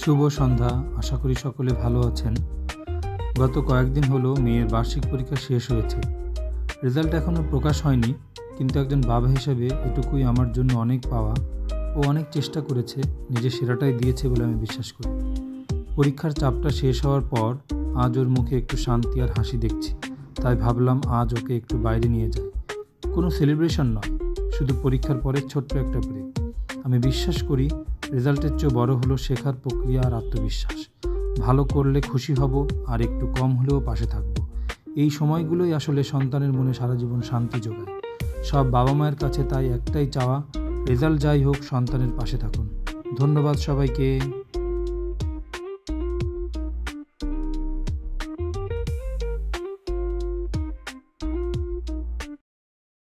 শুভ সন্ধ্যা। আশা করি সকলে ভালো আছেন। গত কয়েকদিন হলো মেয়ের বার্ষিক পরীক্ষা শেষ হয়েছে। রেজাল্ট এখনও প্রকাশ হয়নি, কিন্তু একজন বাবা হিসেবে এটুকুই আমার জন্য অনেক পাওয়া। ও অনেক চেষ্টা করেছে, নিজের সেরাটাই দিয়েছে বলে আমি বিশ্বাস করি। পরীক্ষার চাপটা শেষ হওয়ার পর আজ ওর মুখে একটু শান্তি আর হাসি দেখছি, তাই ভাবলাম আজ ওকে একটু বাইরে নিয়ে যাই। কোনো সেলিব্রেশন নয়, শুধু পরীক্ষার পরে ছোট্ট একটা ব্রেক। আমি বিশ্বাস করি রেজাল্টের চেয়ে বড় হলো শেখার প্রক্রিয়া আর আত্মবিশ্বাস। ভালো করলে খুশি হব, আর একটু কম হলেও পাশে থাকব। এই সময়গুলোই আসলে সন্তানের মনে সারা জীবন শান্তি যোগায়। সব বাবা মায়ের কাছে তাই একটাই চাওয়া, রেজাল্ট যাই হোক সন্তানের পাশে থাকুন। ধন্যবাদ সবাইকে।